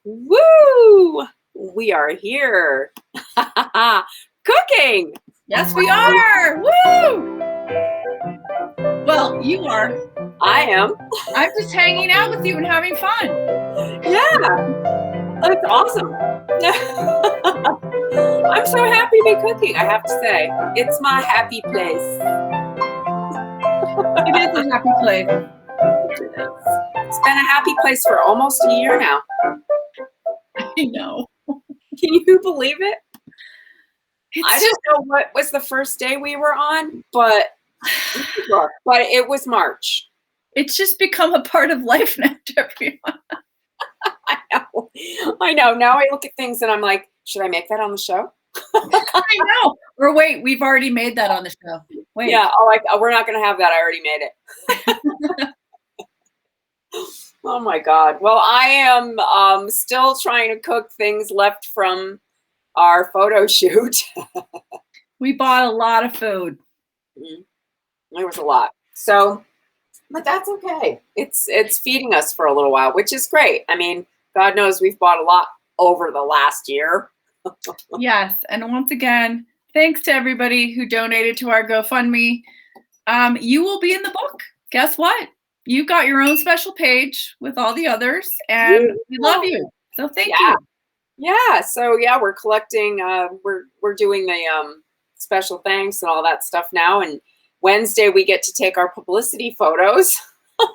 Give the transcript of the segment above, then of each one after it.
Woo! We are here. Cooking. Yes, we are. Woo! Well, you are. I am. I'm just hanging out with you and having fun. Yeah. That's awesome. I'm so happy to be cooking, I have to say. It's my happy place. It is a happy place. It's been a happy place for almost a year now. I know. Can you believe it? It's I don't know what was the first day we were on, but it was March. It's just become a part of life now, everyone. I know. Now I look at things and I'm like, should I make that on the show? I know. Or wait, we've already made that on the show. Wait. Yeah. We're not going to have that. I already made it. Oh my God. Well, I am still trying to cook things left from our photo shoot. We bought a lot of food. There was a lot. So, but that's okay. It's feeding us for a little while, which is great. I mean, God knows we've bought a lot over the last year. Yes. And once again, thanks to everybody who donated to our GoFundMe. You will be in the book. Guess what? You've got your own special page with all the others, and we love you. So thank you. Yeah. So yeah, we're collecting. We're doing the special thanks and all that stuff now. And Wednesday we get to take our publicity photos.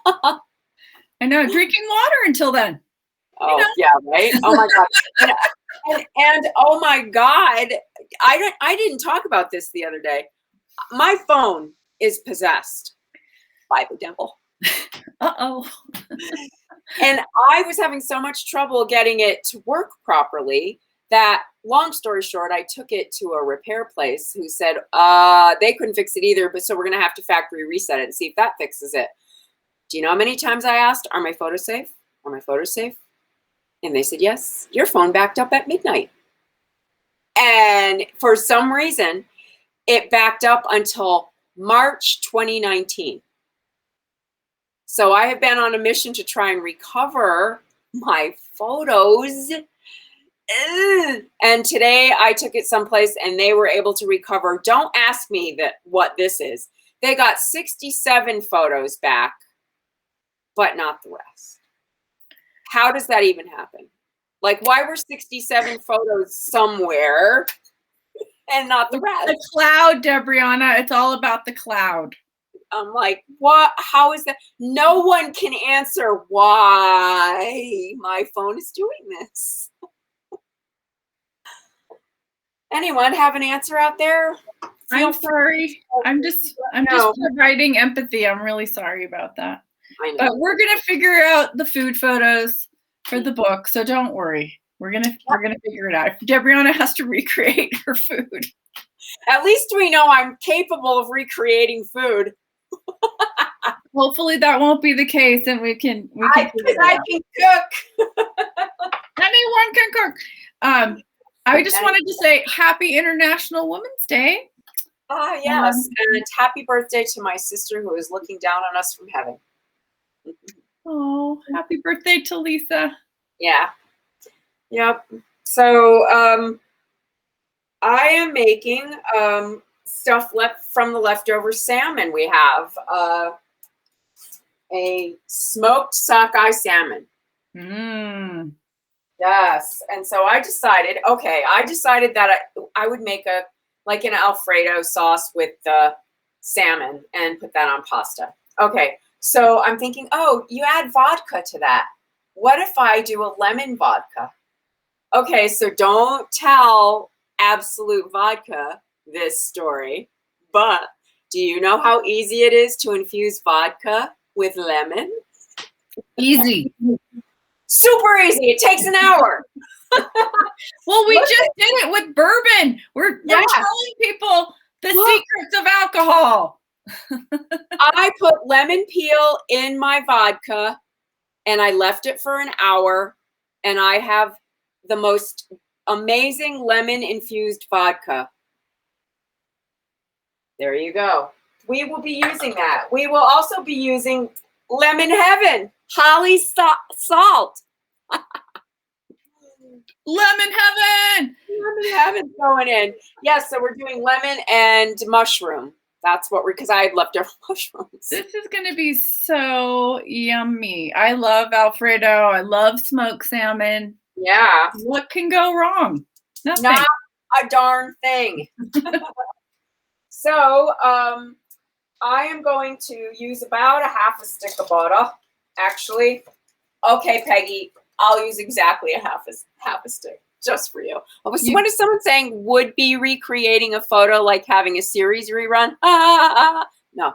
I know. Drinking water until then. Oh yeah, right. Oh my God. And oh my God, I didn't talk about this the other day. My phone is possessed by the devil. Uh-oh. And I was having so much trouble getting it to work properly that, long story short, I took it to a repair place who said they couldn't fix it either, but so we're going to have to factory reset it and see if that fixes it. Do you know how many times I asked, are my photos safe? Are my photos safe? And they said, yes, your phone backed up at midnight. And for some reason, it backed up until March 2019. So I have been on a mission to try and recover my photos. And today I took it someplace and they were able to recover. Don't ask me what this is. They got 67 photos back, but not the rest. How does that even happen? Like, why were 67 photos somewhere and not the rest? The cloud, Debriana. It's all about the cloud. I'm like, what? How is that? No one can answer why my phone is doing this. Anyone have an answer out there? I'm sorry. I'm just providing empathy. I'm really sorry about that. I know. But we're gonna figure out the food photos for the book, so don't worry. We're gonna figure it out. Debriana has to recreate her food. At least we know I'm capable of recreating food. Hopefully that won't be the case, and we can I can cook. Anyone can cook. I just wanted to say happy International Women's Day. Yes, and happy birthday to my sister who is looking down on us from heaven. Oh, happy birthday to Lisa. Yeah. Yep. So I am making stuff left from the leftover salmon. We have a smoked sockeye salmon. Yes. And so I decided that I would make an Alfredo sauce with the salmon and put that on pasta. Okay. So I'm thinking, you add vodka to that. What if I do a lemon vodka? Okay. So don't tell Absolute Vodka this story, but do you know how easy it is to infuse vodka with lemon? Easy. Super easy. It takes an hour. Well, we just did it with bourbon. We're telling people the secrets of alcohol. I put lemon peel in my vodka and I left it for an hour, and I have the most amazing lemon infused vodka. There you go. We will be using that. We will also be using Lemon Heaven, Holly salt. Lemon heaven. Lemon heaven's going in. Yes, so we're doing lemon and mushroom. That's what because I had leftover mushrooms. This is going to be so yummy. I love Alfredo. I love smoked salmon. Yeah. What can go wrong? Nothing. Not a darn thing. So I am going to use about a half a stick of butter, actually. Okay, Peggy, I'll use exactly a half a stick just for you. When is someone saying would be recreating a photo like having a series rerun? No.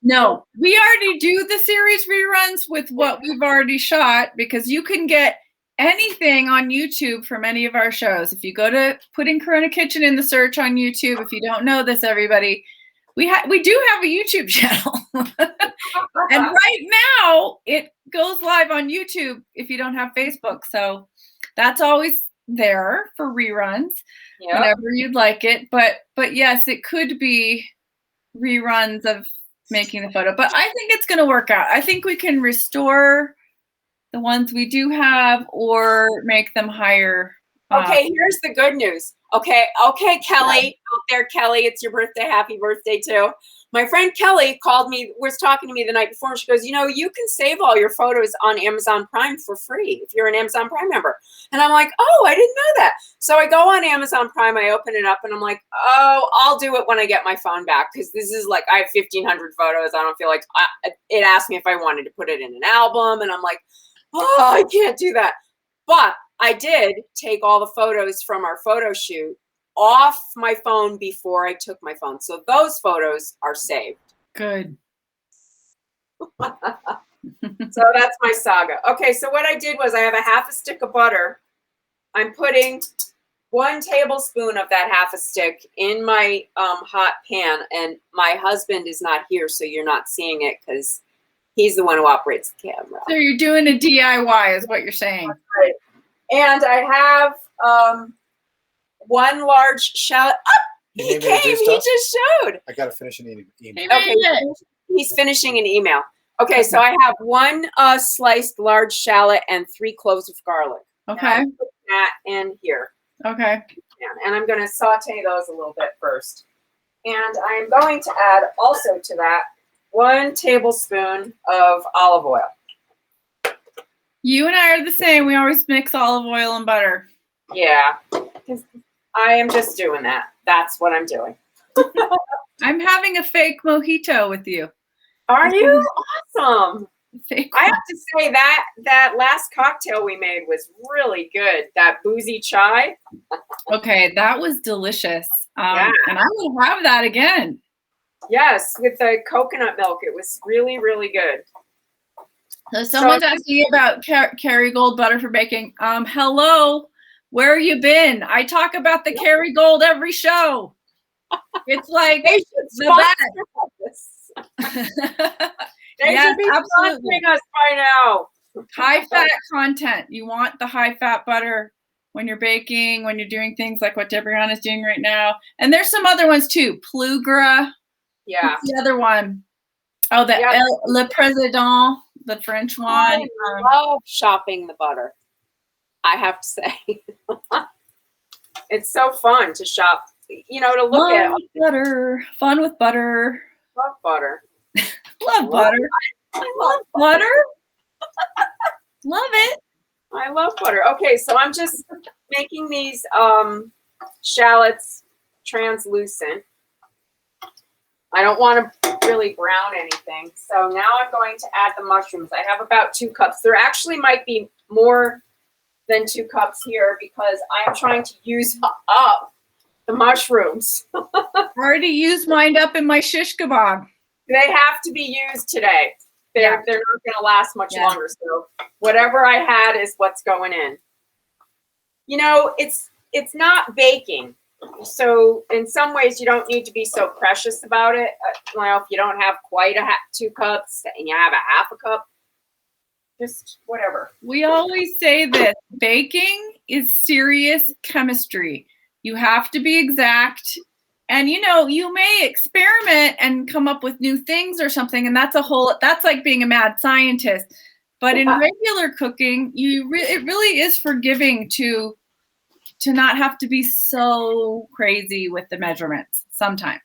No, we already do the series reruns with what we've already shot because you can get anything on YouTube from any of our shows. If you go to putting Corona Kitchen in the search on YouTube, if you don't know this, everybody, we do have a YouTube channel. And right now it goes live on YouTube if you don't have Facebook. So that's always there for reruns whenever you'd like it. But yes, it could be reruns of making the photo. But I think it's going to work out. I think we can restore the ones we do have or make them higher. Okay, here's the good news. Okay, Kelly, out there, Kelly, it's your birthday. Happy birthday, too. My friend Kelly was talking to me the night before, and she goes, you can save all your photos on Amazon Prime for free if you're an Amazon Prime member. And I'm like, oh, I didn't know that. So I go on Amazon Prime, I open it up, and I'm like, oh, I'll do it when I get my phone back, because this is like, I have 1,500 photos. I don't feel like, it asked me if I wanted to put it in an album, and I'm like, oh, I can't do that. But I did take all the photos from our photo shoot off my phone before I took my phone. So those photos are saved. Good. So that's my saga. Okay, so what I did was I have a half a stick of butter. I'm putting 1 tablespoon of that half a stick in my hot pan. And my husband is not here, so you're not seeing it because he's the one who operates the camera. So you're doing a DIY is what you're saying. Right. And I have 1 large shallot. Oh, he came. He just showed. I got to finish an email. Okay, he's finishing an email. Okay, so I have 1 sliced large shallot and 3 cloves of garlic. Okay. Put that in here. Okay. And I'm going to saute those a little bit first. And I'm going to add also to that 1 tablespoon of olive oil. You and I are the same. We always mix olive oil and butter. Yeah. I am just doing that. That's what I'm doing. I'm having a fake mojito with you. Are you? Awesome. Fake I have to say that last cocktail we made was really good. That boozy chai. Okay, that was delicious. And I will have that again. Yes, with the coconut milk. It was really, really good. So someone's asking about Kerrygold butter for baking. Hello, where you been? I talk about the Kerrygold every show. It's like the best. They should be sponsoring us by now. High fat content. You want the high fat butter when you're baking, when you're doing things like what Debriana's doing right now. And there's some other ones too. Plugra. Yeah. What's the other one? Oh, Le Président, the French one. I love shopping the butter. I have to say. It's so fun to shop, to look at. Butter. Fun with butter. Love butter. Love butter. I love butter. Love it. I love butter. Okay, so I'm just making these shallots translucent. I don't want to really brown anything. So now I'm going to add the mushrooms. I have about 2 cups. There actually might be more than 2 cups here because I am trying to use up the mushrooms. I already used mine up in my shish kebab. They have to be used today. They're not going to last much longer. So whatever I had is what's going in. It's not baking. So in some ways, you don't need to be so precious about it. If you don't have quite 2 cups and you have a half a cup, just whatever. We always say this. Baking is serious chemistry. You have to be exact. And, you may experiment and come up with new things or something. And that's like being a mad scientist. But in regular cooking, it really is forgiving to not have to be so crazy with the measurements sometimes.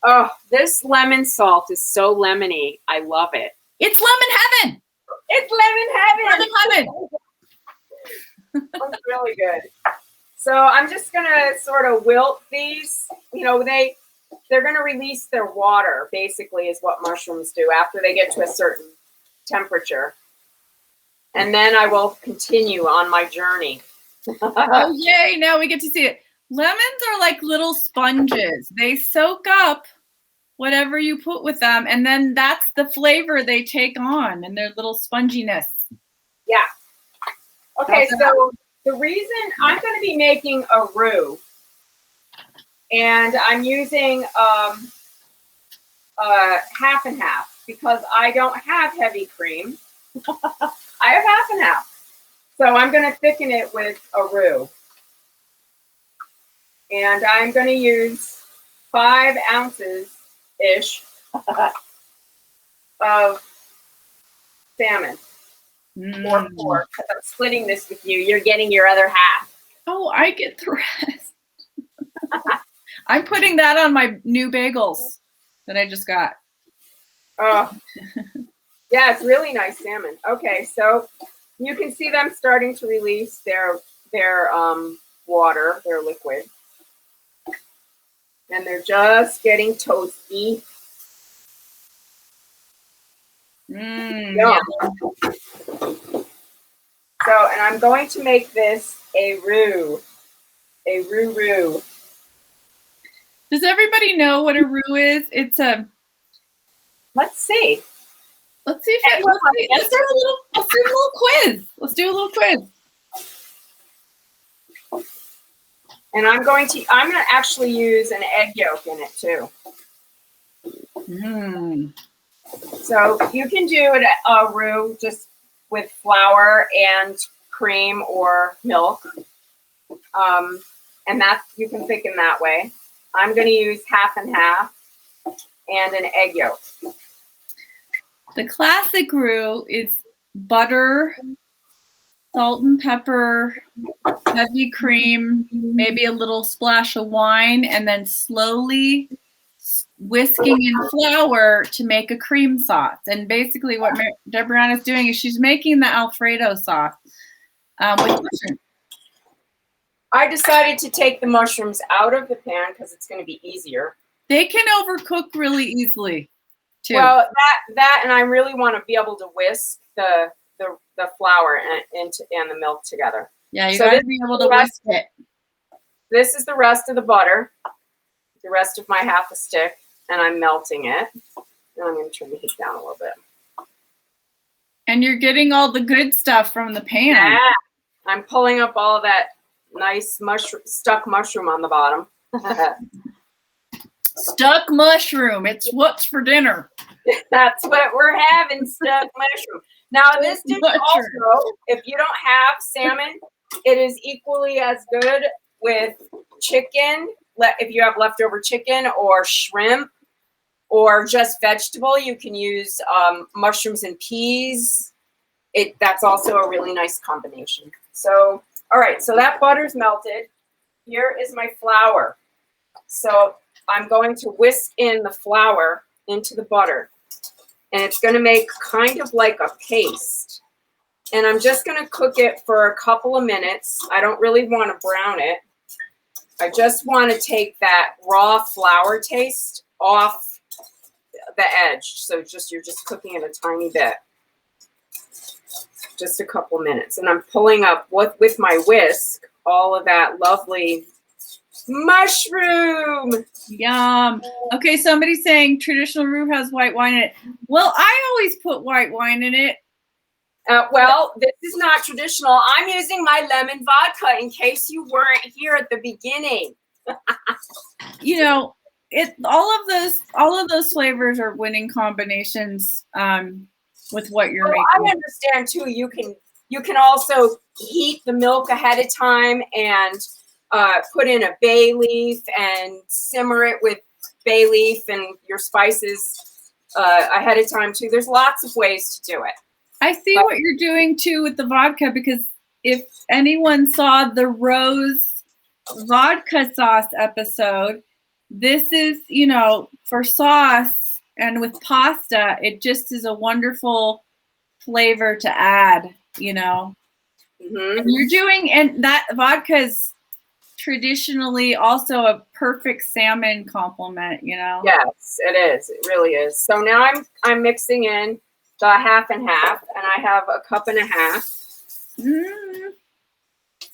Oh, this lemon salt is so lemony. I love it. It's lemon heaven. It's lemon heaven. Lemon heaven. It's really good. So I'm just gonna sort of wilt these. You know, they're gonna release their water, basically, is what mushrooms do after they get to a certain temperature. And then I will continue on my journey. Oh, yay. Now we get to see it. Lemons are like little sponges. They soak up whatever you put with them, and then that's the flavor they take on and their little sponginess. Yeah. Okay, so the reason I'm going to be making a roux, and I'm using half and half because I don't have heavy cream. I have half and half. So I'm going to thicken it with a roux. And I'm going to use 5 ounces-ish of salmon. Or 4, because I'm splitting this with you. You're getting your other half. Oh, I get the rest. I'm putting that on my new bagels that I just got. Oh, yeah, it's really nice salmon. Okay, so you can see them starting to release their water, their liquid. And they're just getting toasty. Yeah. So, and I'm going to make this a roux. A roux. Does everybody know what a roux is? It's a... Let's see. Let's see if let's do a little quiz. Let's do a little quiz. And I'm going to actually use an egg yolk in it too. So you can do it a roux just with flour and cream or milk. And that you can thicken that way. I'm going to use half and half and an egg yolk. The classic roux is butter, salt and pepper, heavy cream, maybe a little splash of wine, and then slowly whisking in flour to make a cream sauce. And basically what Debrianna is doing is she's making the Alfredo sauce with mushrooms. I decided to take the mushrooms out of the pan because it's going to be easier. They can overcook really easily, too. Well, that and I really want to be able to whisk the flour and the milk together. Yeah, you got to be able to whisk it. This is the rest of the butter, the rest of my half a stick, and I'm melting it. And I'm going to turn the heat down a little bit. And you're getting all the good stuff from the pan. Yeah, I'm pulling up all of that nice stuck mushroom on the bottom. Stuck mushroom. It's what's for dinner. That's what we're having, stuck mushroom. Now, this dish also, if you don't have salmon, it is equally as good with chicken. If you have leftover chicken or shrimp or just vegetable, you can use mushrooms and peas. That's also a really nice combination. So, all right, so that butter's melted. Here is my flour. So I'm going to whisk in the flour into the butter. And it's going to make kind of like a paste. And I'm just going to cook it for a couple of minutes. I don't really want to brown it. I just want to take that raw flour taste off the edge. So you're just cooking it a tiny bit. Just a couple minutes. And I'm pulling up with my whisk all of that lovely mushroom. Yum. Okay, somebody's saying traditional roux has white wine in it. Well, I always put white wine in it. Well, this is not traditional. I'm using my lemon vodka in case you weren't here at the beginning. You know, all of those flavors are winning combinations with what you're making. I understand too. You can also heat the milk ahead of time and put in a bay leaf and simmer it with bay leaf and your spices ahead of time too. There's lots of ways to do it. I see what you're doing too with the vodka, because if anyone saw the rose vodka sauce episode, this is, for sauce and with pasta, it just is a wonderful flavor to add, Mm-hmm. And you're doing, and that vodka is traditionally also a perfect salmon complement, Yes, it is. It really is. So now I'm mixing in the half and half, and I have a cup and a half.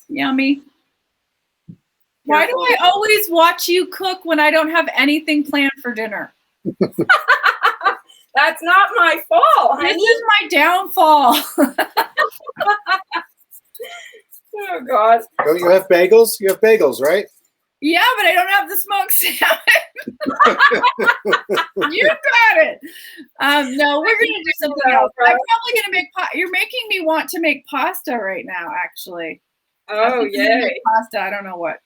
Yummy. Why do I always watch you cook when I don't have anything planned for dinner? That's not my fault, honey. This is my downfall. Oh, God. Don't you have bagels? You have bagels, right? Yeah, but I don't have the smoked salmon. You got it. No, we're going to do something else. I'm probably going to make You're making me want to make pasta right now, actually. Oh, yay. Pasta, I don't know what.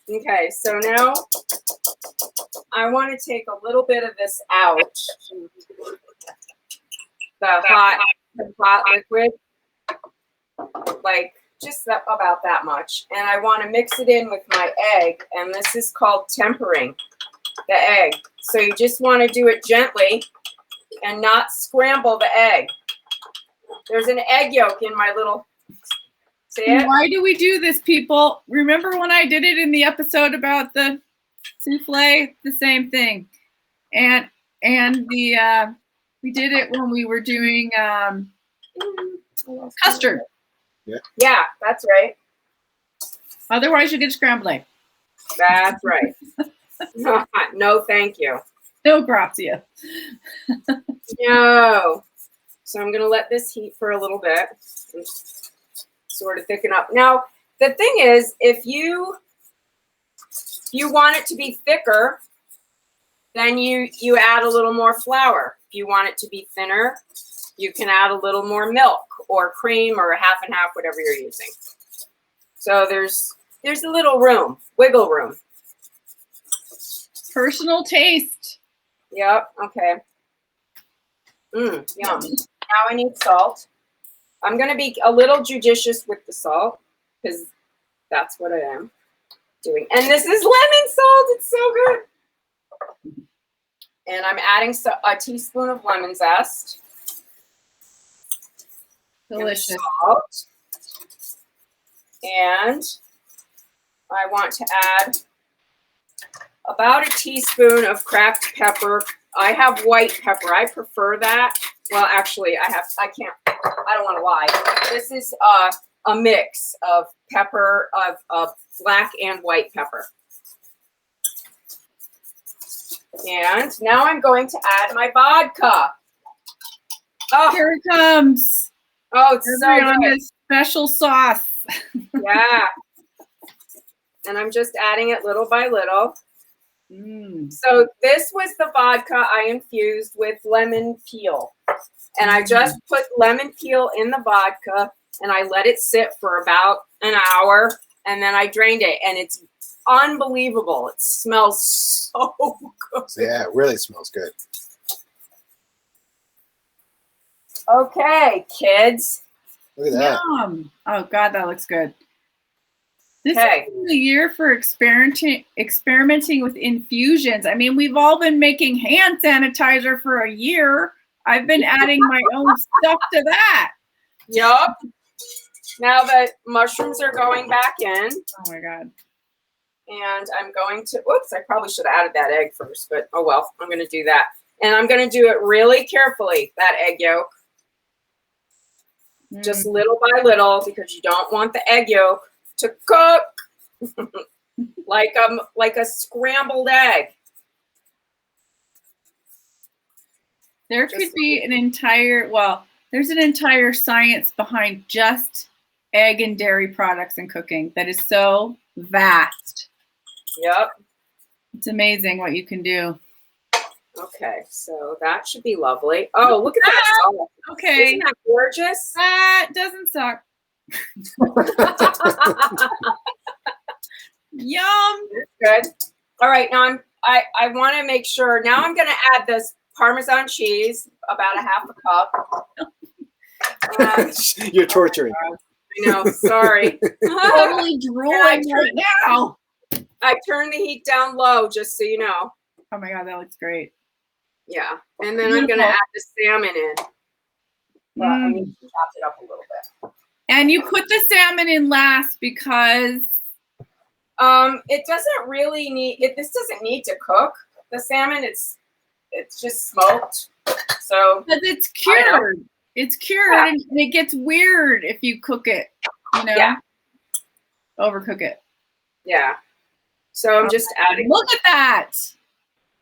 Okay, so now I want to take a little bit of this out. The hot liquid. Like just about that much. And I want to mix it in with my egg. And this is called tempering the egg. So you just want to do it gently and not scramble the egg. There's an egg yolk in my little, see it? Why do we do this, people? Remember when I did it in the episode about the souffle? The same thing. And we did it when we were doing custard. Yeah, that's right. Otherwise, you get scrambled egg. That's right. No, thank you. No, grazie. No. So I'm going to let this heat for a little bit and sort of thicken up. Now, the thing is, if you want it to be thicker, then you add a little more flour. If you want it to be thinner, you can add a little more milk or cream or half and half, whatever you're using. So there's a little room, wiggle room. Personal taste. Yep. Okay. Yum. Now I need salt. I'm going to be a little judicious with the salt because that's what I am doing. And this is lemon salt. It's so good. And I'm adding a teaspoon of lemon zest. Delicious. And salt. And I want to add about a teaspoon of cracked pepper. I have white pepper. I prefer that. Well, actually, I don't want to lie. This is a mix of pepper, of black and white pepper. And now I'm going to add my vodka. Oh, here it comes. Oh, it's so good. Special sauce. Yeah. And I'm just adding it little by little. So this was the vodka I infused with lemon peel. And I just put lemon peel in the vodka and I let it sit for about an hour and then I drained it and it's unbelievable. It smells so good. Yeah, it really smells good. Okay, kids. Look at that. Yum. Oh, God, that looks good. This Okay. is the year for experimenting with infusions. I mean, we've all been making hand sanitizer for a year. I've been adding my own stuff to that. Yup. Now the mushrooms are going back in. Oh, my God. And I'm going to, oops, I probably should have added that egg first, but oh well, I'm going to do that. And I'm going to do it really carefully, that egg yolk. Just little by little, because you don't want the egg yolk to cook like a scrambled egg. There could be there's an entire science behind just egg and dairy products and cooking that is so vast. Yep. It's amazing what you can do. Okay, so that should be lovely. Oh, look at that salt. Okay. Isn't that gorgeous? That doesn't suck. Yum. Good. All right, now I want to make sure. Now I'm going to add this Parmesan cheese, about a half a cup. You're torturing. I know. Sorry. Totally drooling right now. I turned the heat down low, just so you know. Oh my God, that looks great. Yeah, and then I'm gonna add the salmon in. But I need to chop it up a little bit. And you put the salmon in last because it doesn't really need it. This doesn't need to cook. The salmon, it's just smoked. So because it's cured. It's cured, and it gets weird if you cook it. You know, Yeah. Overcook it. Yeah. So I'm just adding. Look at that.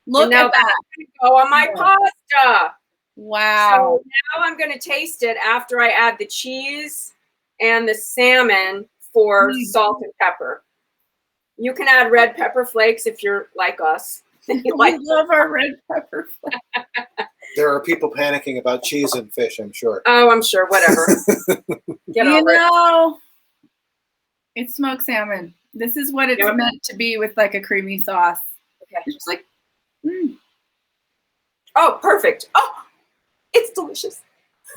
Look now at that. That's gonna go on my pasta. Wow. So now I'm gonna taste it after I add the cheese and the salmon for salt and pepper. You can add red pepper flakes if you're like us. We love our red pepper flakes. There are people panicking about cheese and fish, I'm sure. Oh, I'm sure. Whatever. Get You over it. know, it's smoked salmon. This is what it's meant to be with like a creamy sauce. Okay. Just like, oh, perfect. Oh, it's delicious.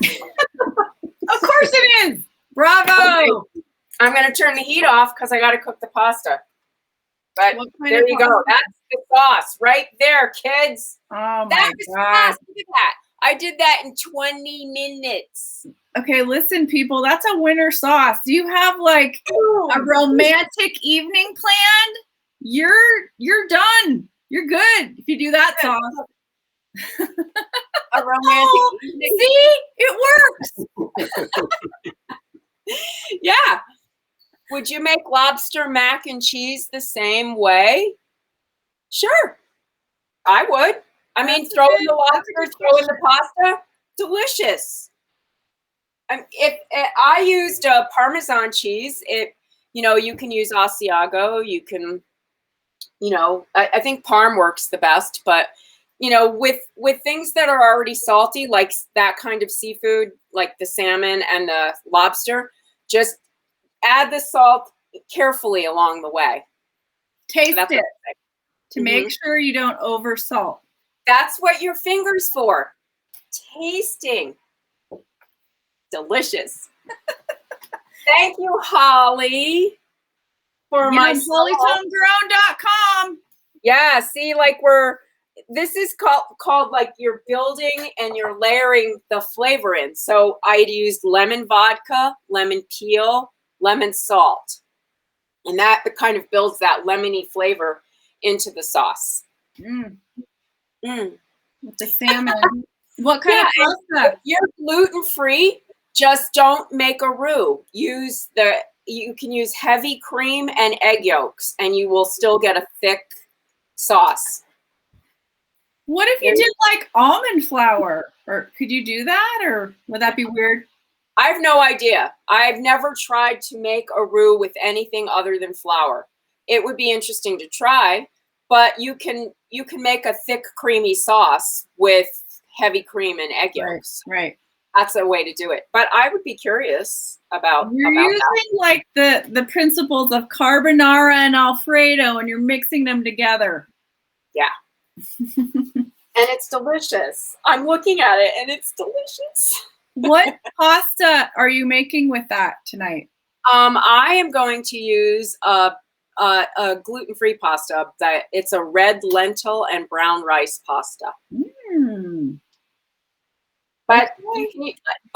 Of course it is. Bravo. Okay. I'm going to turn the heat off because I got to cook the pasta. But there you go. That's the sauce right there, kids. Oh my that was God. fast. Look at that. I did that in 20 minutes. Okay, listen, people, that's a winter sauce. Do you have like a romantic evening planned? You're done. You're good if you do that sauce. A romantic evening. See? It works. Yeah. Would you make lobster mac and cheese the same way? Sure. I would. I mean, throw in the lobster, throw in the pasta. Delicious. If I used Parmesan cheese, you can use Asiago. You can, I think Parm works the best. But, with things that are already salty, like that kind of seafood, like the salmon and the lobster, just add the salt carefully along the way. Taste it to make sure you don't over salt. That's what your finger's for. Tasting. Delicious. Thank you, Holly, for my HollyToneGrown.com. Yeah, see, this is called like you're building and you're layering the flavor in. So I used lemon vodka, lemon peel, lemon salt. And that kind of builds that lemony flavor into the sauce. With the salmon. What kind of pasta? You're gluten-free. Just don't make a roux. You can use heavy cream and egg yolks, and you will still get a thick sauce. What if you did like almond flour? Or could you do that? Or would that be weird? I have no idea. I've never tried to make a roux with anything other than flour. It would be interesting to try, but you can make a thick, creamy sauce with heavy cream and egg yolks. Right. That's a way to do it. But I would be curious about You're using that. like the principles of carbonara and Alfredo, and you're mixing them together. Yeah. And it's delicious. I'm looking at it, and it's delicious. What pasta are you making with that tonight? I am going to use a gluten-free pasta. It's a red lentil and brown rice pasta. But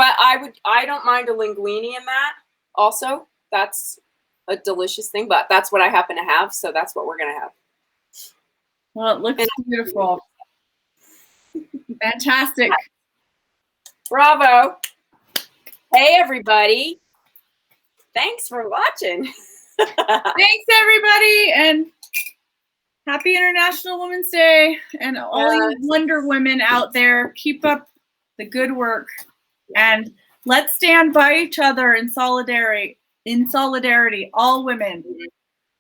I don't mind a linguine in that. Also, that's a delicious thing. But that's what I happen to have, so that's what we're gonna have. Well, it looks beautiful. Fantastic. Bravo. Hey, everybody. Thanks for watching. Thanks, everybody. And happy International Women's Day. And all you Wonder Women out there, keep up the good work. And let's stand by each other in solidarity, all women.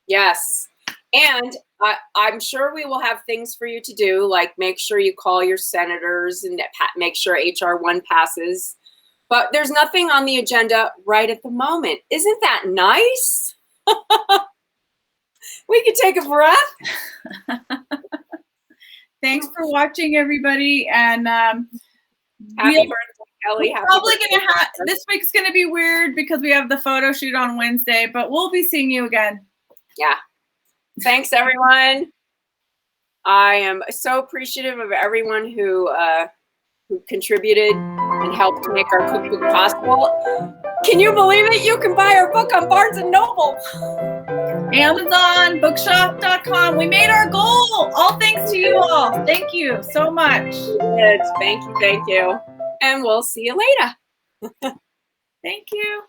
Yes. And I'm sure we will have things for you to do, like make sure you call your senators and make sure HR1 passes. But there's nothing on the agenda right at the moment. Isn't that nice? We could take a breath. Thanks for watching, everybody. And happy birthday, Kelly. We're Happy probably birthday. gonna have this week's gonna be weird because we have the photo shoot on Wednesday, but we'll be seeing you again. Yeah. Thanks, everyone. I am so appreciative of everyone who contributed and helped to make our cookbook possible. Can you believe it? You can buy our book on Barnes & Noble. Amazon, bookshop.com. We made our goal. All thanks to you all. Thank you so much. Thank you. And we'll see you later. Thank you.